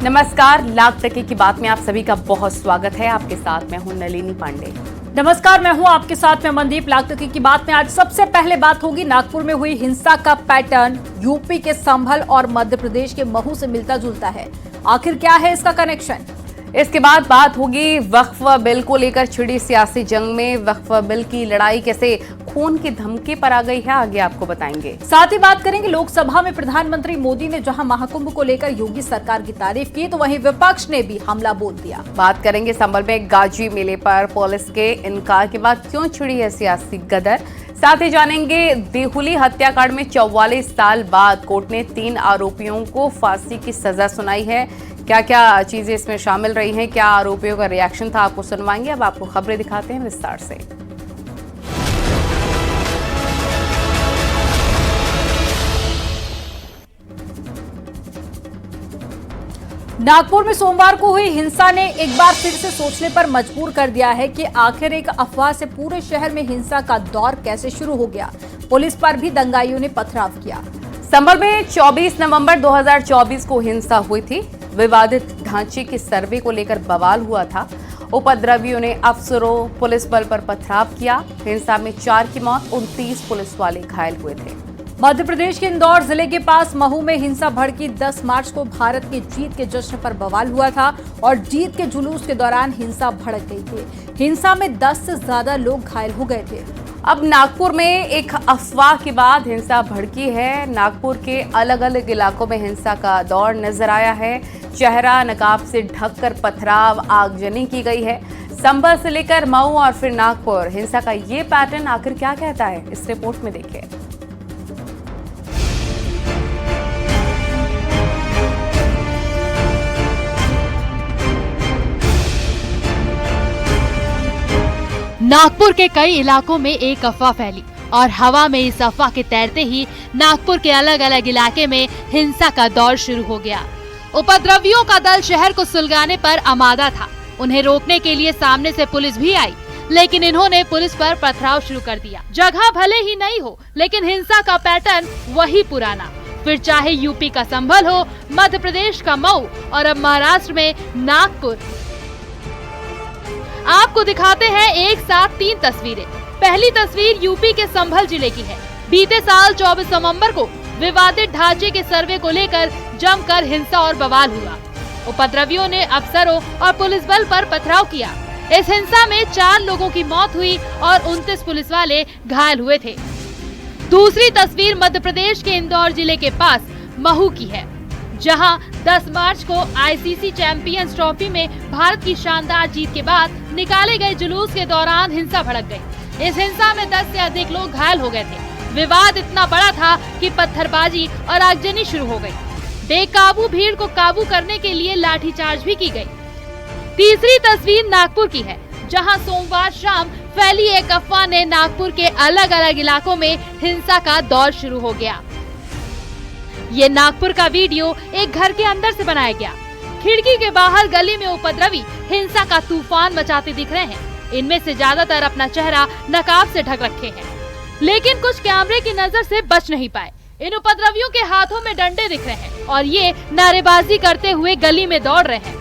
नमस्कार, लाख टके की बात में आप सभी का बहुत स्वागत है। आपके साथ मैं हूं नलिनी पांडे। नमस्कार, मैं हूं आपके साथ में मनदीप। लाख टके की बात में आज सबसे पहले बात होगी नागपुर में हुई हिंसा का पैटर्न यूपी के संभल और मध्य प्रदेश के महू से मिलता जुलता है। आखिर क्या है इसका कनेक्शन? इसके बाद बात होगी वक्फ बिल को लेकर छिड़ी सियासी जंग में वक्फ बिल की लड़ाई कैसे खून की धमकी पर आ गई है, आगे आपको बताएंगे। साथ ही बात करेंगे लोकसभा में प्रधानमंत्री मोदी ने जहां महाकुंभ को लेकर योगी सरकार की तारीफ की तो वहीं विपक्ष ने भी हमला बोल दिया। बात करेंगे संभल में गाजी मेले पर पुलिस के इनकार के बाद क्यों छिड़ी है सियासी गदर। साथ ही जानेंगे देहुली हत्याकांड में 44 साल बाद कोर्ट ने 3 आरोपियों को फांसी की सजा सुनाई है। क्या क्या चीजें इसमें शामिल रही हैं, क्या आरोपियों का रिएक्शन था, आपको सुनवाएंगे। अब आपको खबरें दिखाते हैं विस्तार से। नागपुर में सोमवार को हुई हिंसा ने एक बार फिर से सोचने पर मजबूर कर दिया है कि आखिर एक अफवाह से पूरे शहर में हिंसा का दौर कैसे शुरू हो गया। पुलिस पर भी दंगाइयों ने पथराव किया। संभल में 24 नवंबर 2024 को हिंसा हुई थी। विवादित ढांचे के सर्वे को लेकर बवाल हुआ था। उपद्रवियों ने अफसरों, पुलिस बल पर पथराव किया। हिंसा में 4 की मौत, 29 पुलिस वाले घायल हुए थे। मध्य प्रदेश के इंदौर जिले के पास महू में हिंसा भड़की। 10 मार्च को भारत की जीत के जश्न पर बवाल हुआ था और जीत के जुलूस के दौरान हिंसा भड़क गई थी। हिंसा में 10 से ज्यादा लोग घायल हो गए थे। अब नागपुर में एक अफवाह के बाद हिंसा भड़की है। नागपुर के अलग अलग इलाकों में हिंसा का दौर नजर आया है। चेहरा नकाब से ढककर पथराव, आगजनी की गई है। संभल से लेकर मऊ और फिर नागपुर, हिंसा का ये पैटर्न आखिर क्या कहता है, इस रिपोर्ट में देखिए। नागपुर के कई इलाकों में एक अफवाह फैली और हवा में इस अफवाह के तैरते ही नागपुर के अलग अलग इलाके में हिंसा का दौर शुरू हो गया। उपद्रवियों का दल शहर को सुलगाने पर आमादा था। उन्हें रोकने के लिए सामने से पुलिस भी आई, लेकिन इन्होंने पुलिस पर पथराव शुरू कर दिया। जगह भले ही नहीं हो, लेकिन हिंसा का पैटर्न वही पुराना। फिर चाहे यूपी का संभल हो, मध्य प्रदेश का मऊ और अब महाराष्ट्र में नागपुर। आपको दिखाते हैं एक साथ 3 तस्वीरें। पहली तस्वीर यूपी के संभल जिले की है। बीते साल 24 नवंबर को विवादित ढांचे के सर्वे को लेकर जमकर हिंसा और बवाल हुआ। उपद्रवियों ने अफसरों और पुलिस बल पर पथराव किया। इस हिंसा में 4 लोगों की मौत हुई और 29 पुलिस वाले घायल हुए थे। दूसरी तस्वीर मध्य प्रदेश के इंदौर जिले के पास महू की है, जहां 10 मार्च को आईसीसी चैंपियंस ट्रॉफी में भारत की शानदार जीत के बाद निकाले गए जुलूस के दौरान हिंसा भड़क गई। इस हिंसा में 10 से अधिक लोग घायल हो गए थे। विवाद इतना बड़ा था कि पत्थरबाजी और आगजनी शुरू हो गई। बेकाबू भीड़ को काबू करने के लिए लाठीचार्ज भी की गई। तीसरी तस्वीर नागपुर की है, जहां सोमवार शाम फैली एक अफवाह ने नागपुर के अलग अलग इलाकों में हिंसा का दौर शुरू हो गया। ये नागपुर का वीडियो एक घर के अंदर से बनाया गया। खिड़की के बाहर गली में उपद्रवी हिंसा का तूफान मचाते दिख रहे हैं। इनमें से ज्यादातर अपना चेहरा नकाब से ढक रखे हैं, लेकिन कुछ कैमरे की नजर से बच नहीं पाए। इन उपद्रवियों के हाथों में डंडे दिख रहे हैं और ये नारेबाजी करते हुए गली में दौड़ रहे हैं।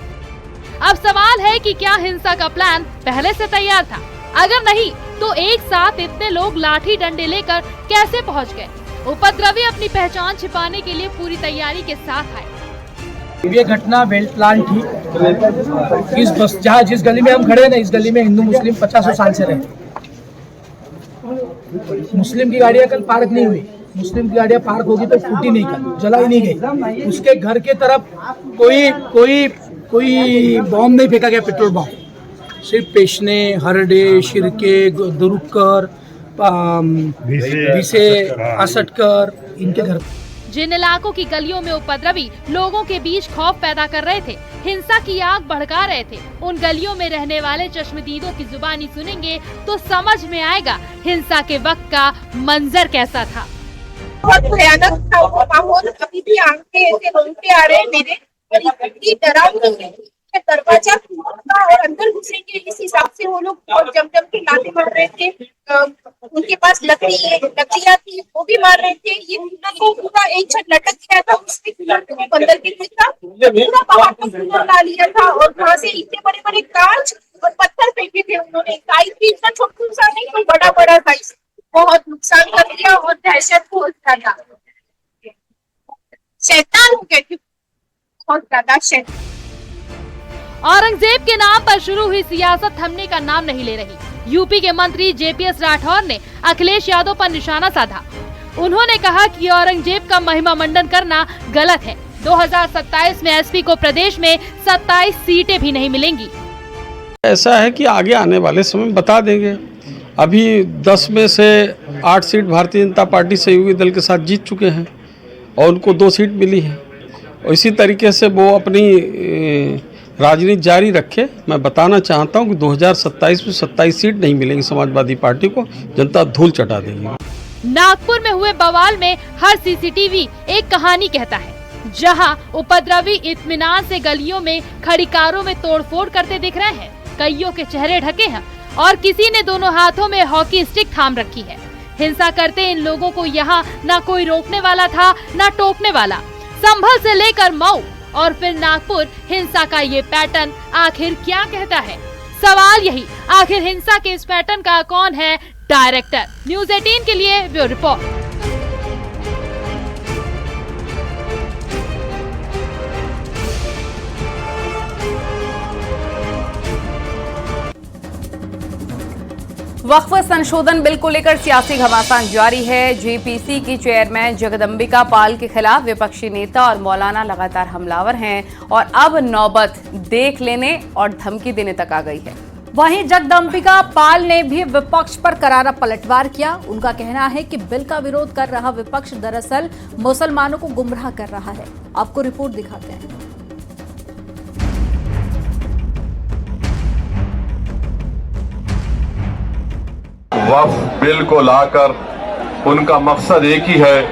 अब सवाल है कि क्या हिंसा का प्लान पहले से तैयार था? अगर नहीं, तो एक साथ इतने लोग लाठी डंडे लेकर कैसे पहुँच गए? उपद्रवी अपनी पहचान छिपाने के लिए पूरी तैयारी के साथ आए। ये घटना वेल प्लान थी। जिस गली में हम खड़े हैं ना, इस गली में हिंदू मुस्लिम 50 साल से रहते। मुस्लिम की गाड़ियां कल पार्क नहीं हुई। मुस्लिम की गाड़ियां पार्क होगी तो फूटी नहीं, कल जलाई नहीं गई। उसके घर के तरफ कोई बॉम्ब नहीं फेंका गया, पेट्रोल बॉम्ब। सिर्फ पेशने, हरडे, शिरके, दुरुक्कर, भीसे, आसटकर, इनके घर। जिन इलाकों की गलियों में उपद्रवी लोगों के बीच खौफ पैदा कर रहे थे, हिंसा की आग भड़का रहे थे, उन गलियों में रहने वाले चश्मदीदों की जुबानी सुनेंगे तो समझ में आएगा हिंसा के वक्त का मंजर कैसा था। बहुत भयानक था वो माहौल। अभी भी आंखें ऐसे रोंगटे आ रहे हैं मेरे, और इतनी डरावनी के दरवाजा खोलना और अंदर घुसेंगे, इस हिसाब से वो लोग और जम के लाते मार रहे थे। उनके पास लकड़ियां थी, वो भी मार रहे थे। ये कूलर को पूरा एक छत लटक गया था, उसमें कूलर बंदर के था, पूरा बाहर का कूलर ला लिया था और वहां से इतने बड़े बड़े कांच और पत्थर फेंके थे उन्होंने। काई भी इतना छोटा सा नहीं, कोई बड़ा बड़ा था, बहुत नुकसान कर दिया और दहशत को ज्यादा शैतान हो गए थे, बहुत ज्यादा शैतान। औरंगजेब के नाम पर शुरू हुई सियासत थमने का नाम नहीं ले रही। यूपी के मंत्री जेपीएस राठौर ने अखिलेश यादव पर निशाना साधा। उन्होंने कहा कि औरंगजेब का महिमा मंडन करना गलत है। 2027 में एसपी को प्रदेश में 27 सीटें भी नहीं मिलेंगी। ऐसा है कि आगे आने वाले समय में बता देंगे। अभी 10 में से 8 सीट भारतीय जनता पार्टी सहयोगी दल के साथ जीत चुके हैं और उनको 2 सीट मिली है। और इसी तरीके से वो अपनी राजनीति जारी रखे। मैं बताना चाहता हूं कि 2027 में 27 सीट नहीं मिलेंगी समाजवादी पार्टी को, जनता धूल चटा देगी। नागपुर में हुए बवाल में हर सीसीटीवी एक कहानी कहता है, जहां उपद्रवी इत्मीनान से गलियों में खड़ी कारों में तोड़फोड़ करते दिख रहे हैं। कईयों के चेहरे ढके हैं और किसी ने दोनों हाथों में हॉकी स्टिक थाम रखी है। हिंसा करते इन लोगों को यहाँ न कोई रोकने वाला था न टोकने वाला। संभल से लेकर मऊ और फिर नागपुर, हिंसा का ये पैटर्न आखिर क्या कहता है? सवाल यही, आखिर हिंसा के इस पैटर्न का कौन है डायरेक्टर? न्यूज़ 18 के लिए ब्यूरो रिपोर्ट। वक्फ संशोधन बिल को लेकर सियासी घमासान जारी है। जेपीसी की चेयरमैन जगदम्बिका पाल के खिलाफ विपक्षी नेता और मौलाना लगातार हमलावर हैं और अब नौबत देख लेने और धमकी देने तक आ गई है। वहीं जगदम्बिका पाल ने भी विपक्ष पर करारा पलटवार किया। उनका कहना है कि बिल का विरोध कर रहा विपक्ष दरअसल मुसलमानों को गुमराह कर रहा है। आपको रिपोर्ट दिखाते हैं। वक्फ बिल को लाकर उनका मकसद एक ही है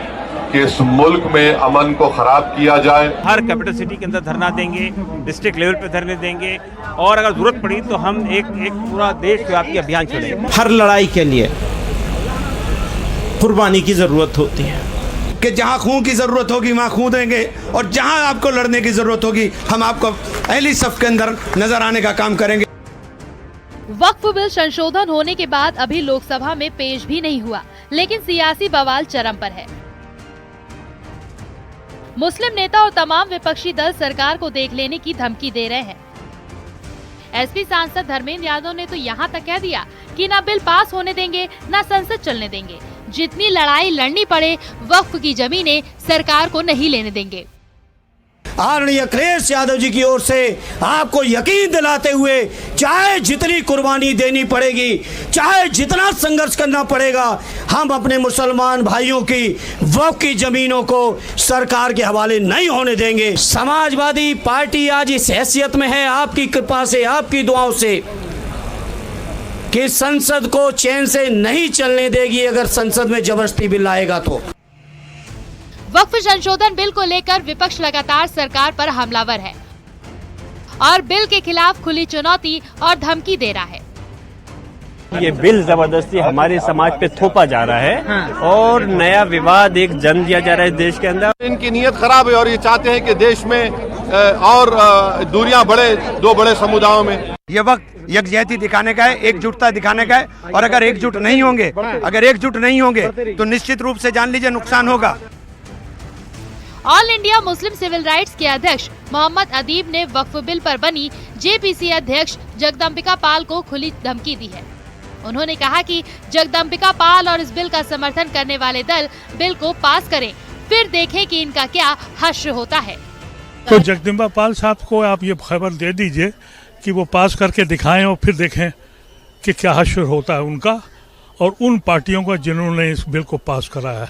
कि इस मुल्क में अमन को खराब किया जाए। हर कैपिटल सिटी के अंदर धरना देंगे, डिस्ट्रिक्ट लेवल पे धरने देंगे और अगर जरूरत पड़ी तो हम एक पूरा देशव्यापी अभियान चलाएंगे। हर लड़ाई के लिए कुर्बानी की जरूरत होती है कि जहां खून की जरूरत होगी वहां खून देंगे और जहां आपको लड़ने की जरूरत होगी हम आपको पहली सफ के अंदर नजर आने का काम करेंगे। वक्फ बिल संशोधन होने के बाद अभी लोकसभा में पेश भी नहीं हुआ, लेकिन सियासी बवाल चरम पर है। मुस्लिम नेता और तमाम विपक्षी दल सरकार को देख लेने की धमकी दे रहे हैं। एसपी सांसद धर्मेंद्र यादव ने तो यहाँ तक कह दिया कि ना बिल पास होने देंगे ना संसद चलने देंगे। जितनी लड़ाई लड़नी पड़े वक्फ की जमीनें सरकार को नहीं लेने देंगे। आदरणीय अखिलेश यादव जी की ओर से आपको यकीन दिलाते हुए चाहे जितनी कुर्बानी देनी पड़ेगी, चाहे जितना संघर्ष करना पड़ेगा, हम अपने मुसलमान भाइयों की वक्फ की जमीनों को सरकार के हवाले नहीं होने देंगे। समाजवादी पार्टी आज इस हैसियत में है आपकी कृपा से, आपकी दुआओं से, कि संसद को चैन से नहीं चलने देगी अगर संसद में जबरदस्ती बिल आएगा तो। वक्फ संशोधन बिल को लेकर विपक्ष लगातार सरकार पर हमलावर है और बिल के खिलाफ खुली चुनौती और धमकी दे रहा है। ये बिल जबरदस्ती हमारे समाज पे थोपा जा रहा है और नया विवाद एक जन्म दिया जा रहा है देश के अंदर। इनकी नीयत खराब है और ये चाहते हैं कि देश में और दूरियां बढ़े दो बड़े समुदायों में। ये वक्त यकजहती दिखाने का है, एकजुटता दिखाने का है और अगर एकजुट नहीं होंगे तो निश्चित रूप से जान लीजिए नुकसान होगा। All India Muslim civil rights के अध्यक्ष मोहम्मद अदीब ने वक्फ बिल पर बनी जेपीसी अध्यक्ष जगदम्बिका पाल को खुली धमकी दी है। उन्होंने कहा कि जगदम्बिका पाल और इस बिल का समर्थन करने वाले दल बिल को पास करें, फिर देखें कि इनका क्या हश्र होता है। तो जगदम्बिका पाल साहब को आप ये खबर दे दीजिए कि वो पास करके दिखाएं और फिर देखें कि क्या हश्र होता है उनका, और उन पार्टियों का जिन्होंने इस बिल को पास कराया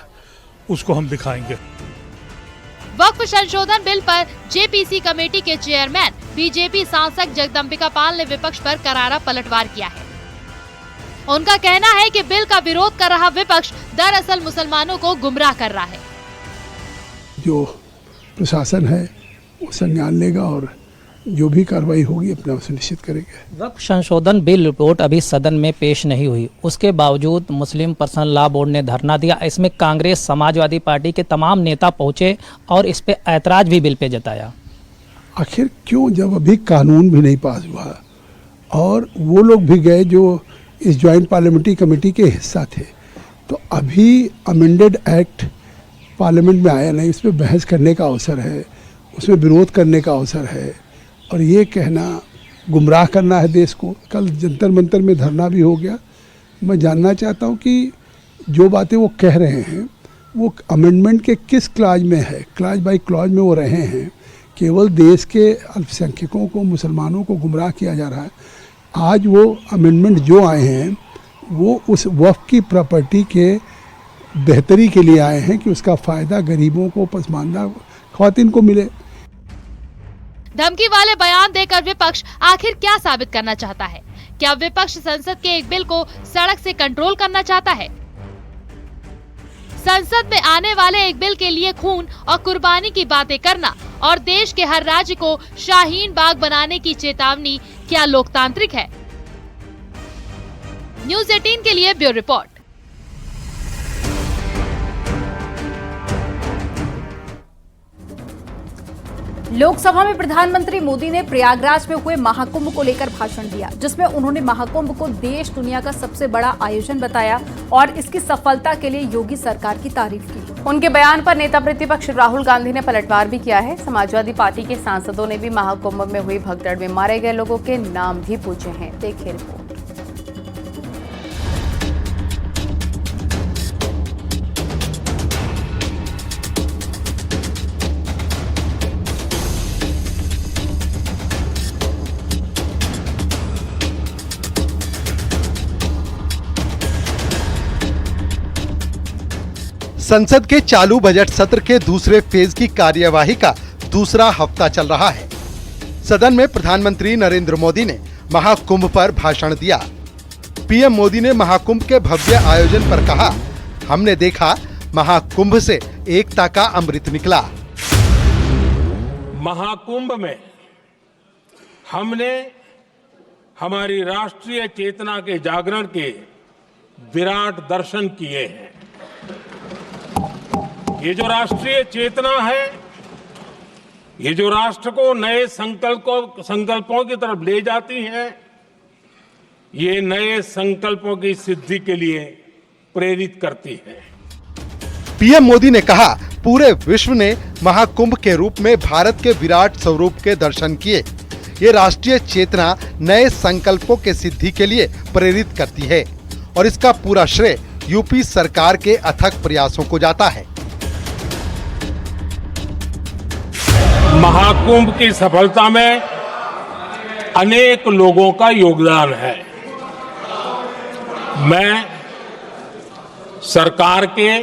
उसको हम दिखाएंगे। वक्फ संशोधन बिल पर जेपीसी कमेटी के चेयरमैन बीजेपी सांसद जगदम्बिका पाल ने विपक्ष पर करारा पलटवार किया है। उनका कहना है कि बिल का विरोध कर रहा विपक्ष दरअसल मुसलमानों को गुमराह कर रहा है। जो प्रशासन है वो संज्ञान लेगा और जो भी कार्रवाई होगी अपना सुनिश्चित करेंगे। वक्फ संशोधन बिल रिपोर्ट अभी सदन में पेश नहीं हुई, उसके बावजूद मुस्लिम पर्सनल लॉ बोर्ड ने धरना दिया। इसमें कांग्रेस, समाजवादी पार्टी के तमाम नेता पहुंचे और इस पे ऐतराज भी बिल पे जताया। आखिर क्यों, जब अभी कानून भी नहीं पास हुआ और वो लोग भी गए जो इस ज्वाइंट पार्लियामेंट्री कमेटी के हिस्सा थे, तो अभी अमेंडेड एक्ट पार्लियामेंट में आया नहीं, उस पर बहस करने का अवसर है, उसमें विरोध करने का अवसर है, और ये कहना गुमराह करना है देश को। कल जंतर मंतर में धरना भी हो गया। मैं जानना चाहता हूँ कि जो बातें वो कह रहे हैं वो अमेंडमेंट के किस क्लाज में है, क्लाज बाय क्लाज में वो रहे हैं। केवल देश के अल्पसंख्यकों को, मुसलमानों को गुमराह किया जा रहा है। आज वो अमेंडमेंट जो आए हैं वो उस वक्फ की प्रॉपर्टी के बेहतरी के लिए आए हैं कि उसका फ़ायदा गरीबों को, पसमानदा ख़वातीन को मिले। धमकी वाले बयान देकर विपक्ष आखिर क्या साबित करना चाहता है? क्या विपक्ष संसद के एक बिल को सड़क से कंट्रोल करना चाहता है? संसद में आने वाले एक बिल के लिए खून और कुर्बानी की बातें करना और देश के हर राज्य को शाहीन बाग बनाने की चेतावनी क्या लोकतांत्रिक है? न्यूज़ 18 के लिए ब्यूरो रिपोर्ट। लोकसभा में प्रधानमंत्री मोदी ने प्रयागराज में हुए महाकुंभ को लेकर भाषण दिया, जिसमें उन्होंने महाकुंभ को देश दुनिया का सबसे बड़ा आयोजन बताया और इसकी सफलता के लिए योगी सरकार की तारीफ की। उनके बयान पर नेता प्रतिपक्ष राहुल गांधी ने पलटवार भी किया है। समाजवादी पार्टी के सांसदों ने भी महाकुंभ में हुई भगदड़ में मारे गए लोगों के नाम भी पूछे हैं। देखिए रिपोर्ट। संसद के चालू बजट सत्र के दूसरे फेज की कार्यवाही का दूसरा हफ्ता चल रहा है। सदन में प्रधानमंत्री नरेंद्र मोदी ने महाकुंभ पर भाषण दिया। पीएम मोदी ने महाकुंभ के भव्य आयोजन पर कहा, हमने देखा महाकुंभ से एकता का अमृत निकला। महाकुंभ में हमने हमारी राष्ट्रीय चेतना के जागरण के विराट दर्शन किए हैं। ये जो राष्ट्रीय चेतना है, ये जो राष्ट्र को नए संकल्पों की तरफ ले जाती है, ये नए संकल्पों की सिद्धि के लिए प्रेरित करती है। पीएम मोदी ने कहा, पूरे विश्व ने महाकुंभ के रूप में भारत के विराट स्वरूप के दर्शन किए। ये राष्ट्रीय चेतना नए संकल्पों के सिद्धि के लिए प्रेरित करती है और इसका पूरा श्रेय यूपी सरकार के अथक प्रयासों को जाता है। महाकुंभ की सफलता में अनेक लोगों का योगदान है। मैं सरकार के,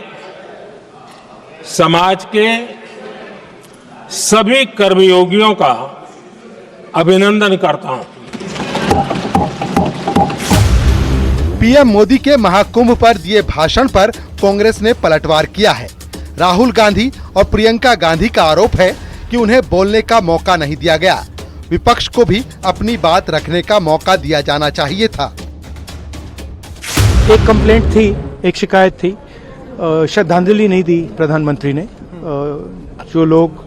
समाज के सभी कर्मयोगियों का अभिनंदन करता हूं। पीएम मोदी के महाकुंभ पर दिए भाषण पर कांग्रेस ने पलटवार किया है। राहुल गांधी और प्रियंका गांधी का आरोप है कि उन्हें बोलने का मौका नहीं दिया गया। विपक्ष को भी अपनी बात रखने का मौका दिया जाना चाहिए था। एक कंप्लेंट थी, एक शिकायत थी, श्रद्धांजलि नहीं दी प्रधानमंत्री ने। जो लोग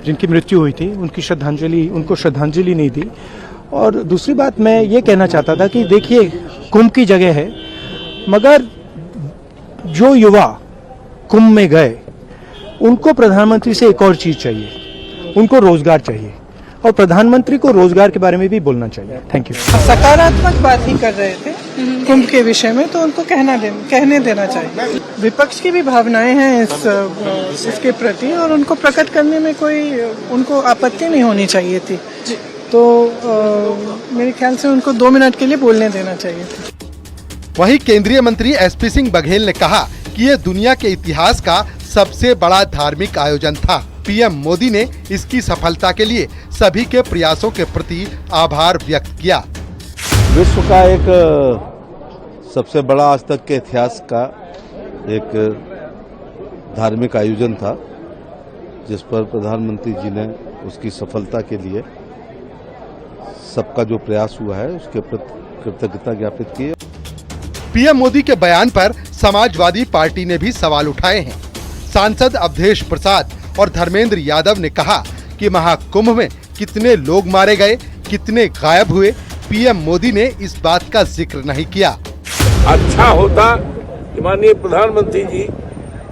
जिनकी मृत्यु हुई थी उनको श्रद्धांजलि नहीं दी। और दूसरी बात मैं ये कहना चाहता था कि देखिए, कुंभ की जगह है, मगर जो युवा कुंभ में गए उनको प्रधानमंत्री से एक और चीज चाहिए, उनको रोजगार चाहिए और प्रधानमंत्री को रोजगार के बारे में भी बोलना चाहिए। Thank you. सकारात्मक बात ही कर रहे थे कुंभ के विषय में, तो उनको कहने देना चाहिए। विपक्ष की भी भावनाएं हैं इसके प्रति और उनको प्रकट करने में कोई उनको आपत्ति नहीं होनी चाहिए थी। तो मेरे ख्याल से उनको 2 मिनट के लिए बोलने देना चाहिए था। वहीं केंद्रीय मंत्री एसपी सिंह बघेल ने कहा कि ये दुनिया के इतिहास का सबसे बड़ा धार्मिक आयोजन था। पीएम मोदी ने इसकी सफलता के लिए सभी के प्रयासों के प्रति आभार व्यक्त किया। विश्व का एक सबसे बड़ा आज तक के इतिहास का एक धार्मिक आयोजन था, जिस पर प्रधानमंत्री जी ने उसकी सफलता के लिए सबका जो प्रयास हुआ है उसके प्रति कृतज्ञता ज्ञापित की है। पीएम मोदी के बयान पर समाजवादी पार्टी ने भी सवाल उठाए हैं। सांसद अवधेश प्रसाद और धर्मेंद्र यादव ने कहा कि महाकुंभ में कितने लोग मारे गए, कितने गायब हुए, पीएम मोदी ने इस बात का जिक्र नहीं किया। अच्छा होता कि माननीय प्रधानमंत्री जी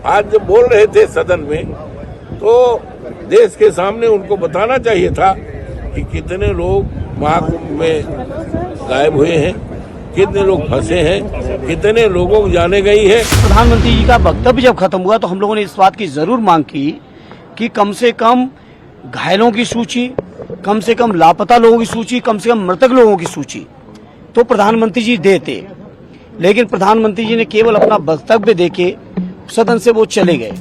आज जब बोल रहे थे सदन में, तो देश के सामने उनको बताना चाहिए था कि कितने लोग महाकुंभ में गायब हुए हैं, कितने लोग फंसे हैं, कितने लोगों को जाने गई है। प्रधानमंत्री जी का वक्तव्य जब खत्म हुआ तो हम लोगों ने इस बात की जरूर मांग की कि कम से कम घायलों की सूची, कम से कम लापता लोगों की सूची, कम से कम मृतक लोगों की सूची तो प्रधानमंत्री जी देते, लेकिन प्रधानमंत्री जी ने केवल अपना वक्तव्य देके सदन से वो चले गए।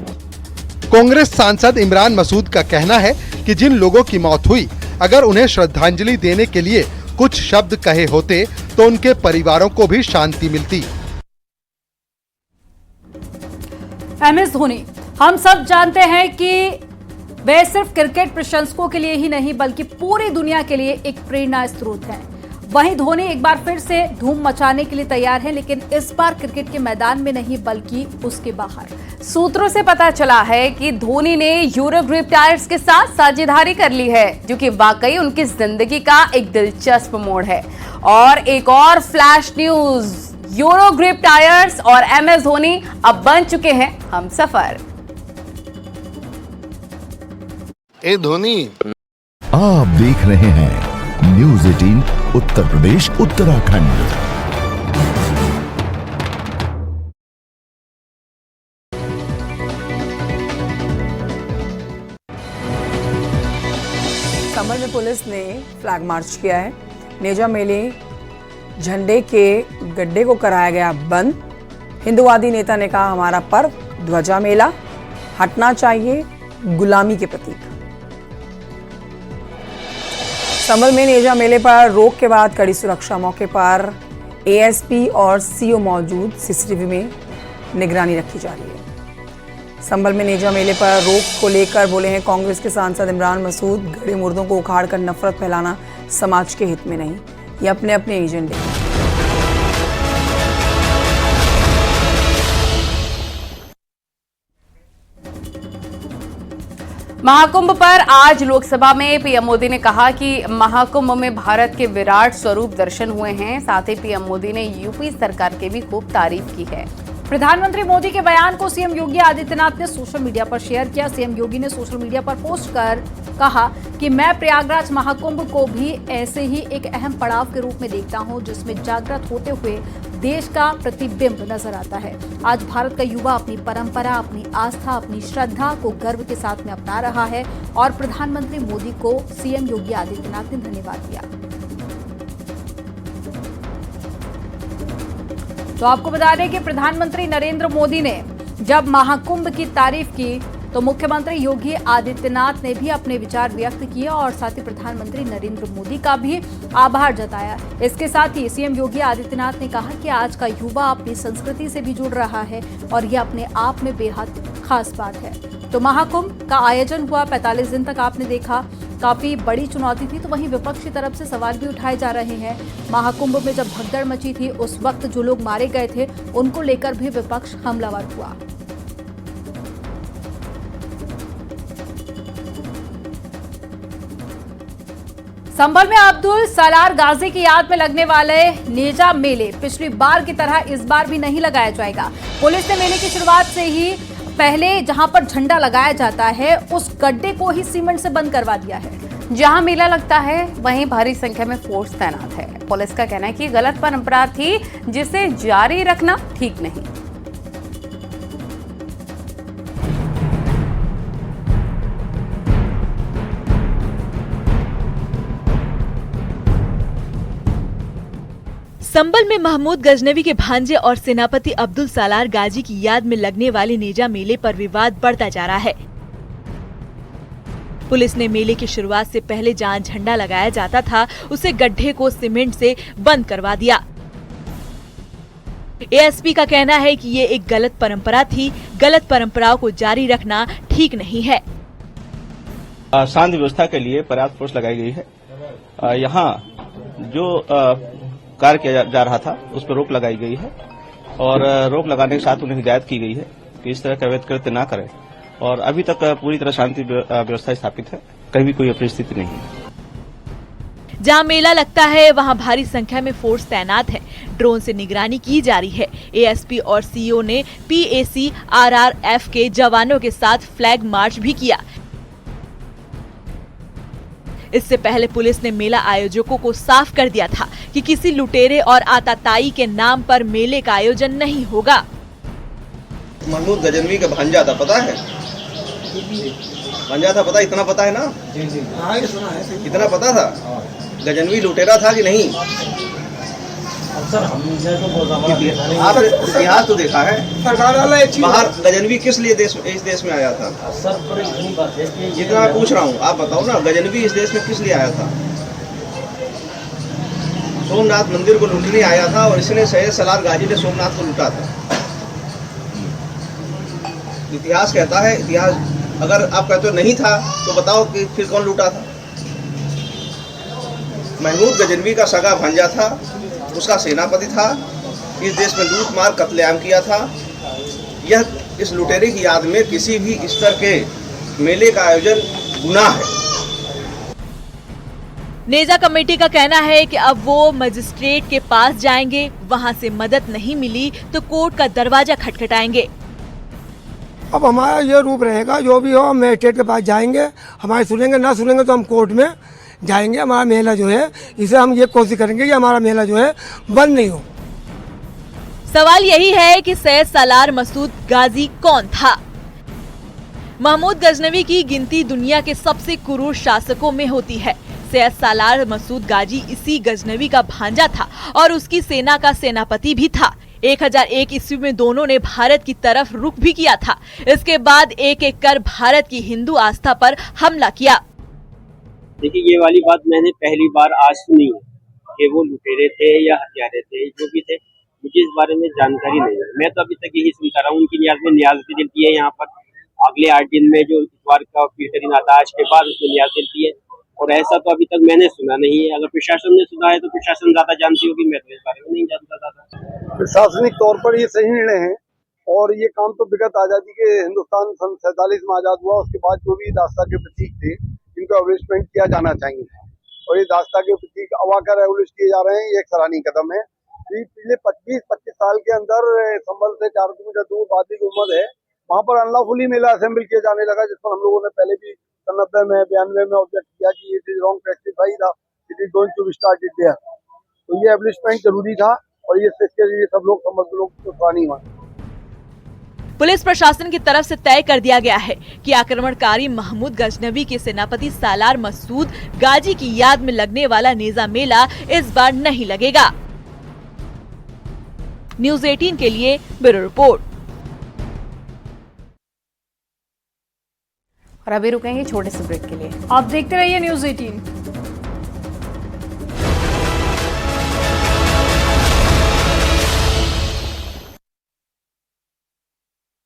कांग्रेस सांसद इमरान मसूद का कहना है कि जिन लोगों की मौत हुई, अगर उन्हें श्रद्धांजलि देने के लिए कुछ शब्द कहे होते तो उनके परिवारों को भी शांति मिलती। MS धोनी, हम सब जानते हैं कि वे सिर्फ क्रिकेट प्रशंसकों के लिए ही नहीं बल्कि पूरी दुनिया के लिए एक प्रेरणा स्रोत हैं। वहीं धोनी एक बार फिर से धूम मचाने के लिए तैयार हैं, लेकिन इस बार क्रिकेट के मैदान में नहीं बल्कि उसके बाहर। सूत्रों से पता चला है कि धोनी ने यूरो ग्रिप टायर्स के साथ साझेदारी कर ली है, जो कि वाकई उनकी जिंदगी का एक दिलचस्प मोड़ है। और एक और flash news, euro grip tyres और MS धोनी अब बन चुके हैं हमसफर। ए धोनी, आप देख रहे हैं न्यूज़ 18 उत्तर प्रदेश उत्तराखंड। संभल में पुलिस ने फ्लैग मार्च किया है। नेजा मेले झंडे के गड्ढे को कराया गया बंद। हिंदुवादी नेता ने कहा, हमारा पर्व ध्वजा मेला हटना चाहिए गुलामी के प्रतीक। संभल में नेजा मेले पर रोक के बाद कड़ी सुरक्षा, मौके पर ASP और CO मौजूद, CCTV में निगरानी रखी जा रही है। संभल में नेजा मेले पर रोक को लेकर बोले हैं कांग्रेस के सांसद इमरान मसूद, गड़े मुर्दों को उखाड़कर नफरत फैलाना समाज के हित में नहीं, ये अपने अपने एजेंडे। महाकुंभ पर आज लोकसभा में पीएम मोदी ने कहा कि महाकुंभ में भारत के विराट स्वरूप दर्शन हुए हैं। साथ ही पीएम मोदी ने यूपी सरकार की भी खूब तारीफ की है। प्रधानमंत्री मोदी के बयान को सीएम योगी आदित्यनाथ ने सोशल मीडिया पर शेयर किया। सीएम योगी ने सोशल मीडिया पर पोस्ट कर कहा कि मैं प्रयागराज महाकुंभ को भी ऐसे ही एक अहम पड़ाव के रूप में देखता हूं, जिसमें जागृत होते हुए देश का प्रतिबिंब नजर आता है। आज भारत का युवा अपनी परंपरा, अपनी आस्था, अपनी श्रद्धा को गर्व के साथ में अपना रहा है और प्रधानमंत्री मोदी को सीएम योगी आदित्यनाथ ने धन्यवाद दिया। तो आपको बता दें कि प्रधानमंत्री नरेंद्र मोदी ने जब महाकुंभ की तारीफ की तो मुख्यमंत्री योगी आदित्यनाथ ने भी अपने विचार व्यक्त किए और साथ ही प्रधानमंत्री नरेंद्र मोदी का भी आभार जताया। इसके साथ ही सीएम योगी आदित्यनाथ ने कहा कि आज का युवा अपनी संस्कृति से भी जुड़ रहा है और यह अपने आप में बेहद खास बात है। तो महाकुंभ का आयोजन हुआ 45 दिन तक, आपने देखा काफी बड़ी चुनौती थी। तो वहीं विपक्ष की तरफ से सवाल भी उठाए जा रहे हैं। महाकुंभ में जब भगदड़ मची थी उस वक्त जो लोग मारे गए थे उनको लेकर भी विपक्ष हमलावर हुआ। संभल में अब्दुल सलार गाजी की याद में लगने वाले नेजा मेले पिछली बार की तरह इस बार भी नहीं लगाया जाएगा। पुलिस ने मेले की शुरुआत से ही पहले जहां पर झंडा लगाया जाता है उस गड्ढे को ही सीमेंट से बंद करवा दिया है। जहां मेला लगता है वहीं भारी संख्या में फोर्स तैनात है। पुलिस का कहना है कि गलत परंपरा थी जिसे जारी रखना ठीक नहीं। संभल में महमूद गजनवी के भांजे और सेनापति अब्दुल सलार गाजी की याद में लगने वाले नेजा मेले पर विवाद बढ़ता जा रहा है। पुलिस ने मेले की शुरुआत से पहले जहां झंडा लगाया जाता था उसे गड्ढे को सीमेंट से बंद करवा दिया। एएसपी का कहना है कि ये एक गलत परंपरा थी, गलत परंपराओं को जारी रखना ठीक नहीं है। शांति व्यवस्था के लिए पर्याप्त फोर्स लगाई गई है। यहाँ जो कार्य किया जा रहा था उस पर रोक लगाई गई है और रोक लगाने के साथ उन्हें हिदायत की गई है कि इस तरह का अवैध कृत्य न करें और अभी तक पूरी तरह शांति व्यवस्था स्थापित है, कहीं भी कोई अपरिस्थिति नहीं है। जहां मेला लगता है वहां भारी संख्या में फोर्स तैनात है। ड्रोन से निगरानी की जा रही है। एएसपी और सीओ ने पीएसी आरआरएफ के जवानों के साथ फ्लैग मार्च भी किया। इससे पहले पुलिस ने मेला आयोजकों को साफ कर दिया था कि किसी लुटेरे और आताताई के नाम पर मेले का आयोजन नहीं होगा। महमूद गजनवी का भांजा था, पता है? भांजा था, पता, इतना पता है ना? जी। इतना पता था? गजनवी लुटेरा था कि नहीं? आप इतिहास तो देखा है। बाहर गजनवी किस लिए इस देश में आया था? जितना मैं पूछ रहा हूँ आप बताओ ना, गजनवी इस देश में किस लिए आया था? सोमनाथ मंदिर को लूटने आया था और इसने सैयद सलार गाजी ने सोमनाथ को लूटा था। इतिहास कहता है, इतिहास अगर आप कहते हो नहीं था तो बताओ कि फिर कौन लूटा था? महमूद गजनवी का सगा भांजा था, उसका सेनापति था, इस देश में लूट मार कत्लेआम किया था। यह इस लुटेरे की याद में किसी भी स्तर के मेले का आयोजन गुनाह है। नेजा कमेटी का कहना है कि अब वो मजिस्ट्रेट के पास जाएंगे, वहां से मदद नहीं मिली तो कोर्ट का दरवाजा खटखटाएंगे। अब हमारा ये रूप रहेगा, जो भी हो हम मजिस्ट्रेट के पास जाएंगे, हमारे सुनेंगे, ना सुनेंगे तो हम कोर्ट में जाएंगे। हमारा मेला जो है, इसे हम ये कोशिश करेंगे कि हमारा मेला जो है बंद नहीं हो। सवाल यही है कि सैयद सालार मसूद गाजी कौन था? महमूद गजनवी की गिनती दुनिया के सबसे क्रूर शासकों में होती है। सैयद सालार मसूद गाजी इसी गजनवी का भांजा था और उसकी सेना का सेनापति भी था। 1001 ईस्वी में दोनों ने भारत की तरफ रुख भी किया था। इसके बाद एक एक कर भारत की हिंदू आस्था पर हमला किया। देखिए, ये वाली बात मैंने पहली बार आज सुनी है कि वो लुटेरे थे या हत्यारे थे, जो भी थे, मुझे इस बारे में जानकारी नहीं है। मैं तो अभी तक यही सुनता रहा हूँ। उनकी न्याज में न्याज भी दिलती है यहाँ पर। अगले 8 दिन में जो इतवार का पीर आता है, आज के बाद उसमें न्याज दिलती है, और ऐसा तो अभी तक मैंने सुना नहीं है। अगर प्रशासन ने सुना है तो प्रशासन ज्यादा जानती होगी, मैं तो इस बारे में नहीं जानता था। प्रशासनिक तौर पर ये सही निर्णय है और ये काम तो विगत आजादी के हिंदुस्तान सन 47 में आजाद हुआ, उसके बाद जो भी दास्ता के प्रतीक थे इनको एबलिशमेंट किया जाना चाहिए और ये दास्ता के प्रतीक अवाकर एबलिश किए जा रहे हैं, ये एक सराहनीय कदम है। पिछले 25 साल के अंदर संभल से 4 किलोमीटर दूर वादी गुम्बद है, वहाँ पर अनलॉफुली मेला असेंबल किया जाने लगा, जिस पर हम लोगों ने पहले भी 90 में 92 में ऑब्जेक्ट किया कि इट इज रॉन्ग प्रैक्टिस भाई था, it is going to be started there. तो ये एबलिशमेंट जरूरी था और ये इसके लिए सब लोग समझ लोग तो सराहनीय हुआ। पुलिस प्रशासन की तरफ से तय कर दिया गया है कि आक्रमणकारी महमूद गजनवी के सेनापति सालार मसूद गाजी की याद में लगने वाला नेजा मेला इस बार नहीं लगेगा। न्यूज़ 18 के लिए ब्यूरो रिपोर्ट। और अभी रुकेंगे छोटे से ब्रेक के लिए। आप देखते रहिए न्यूज़ 18।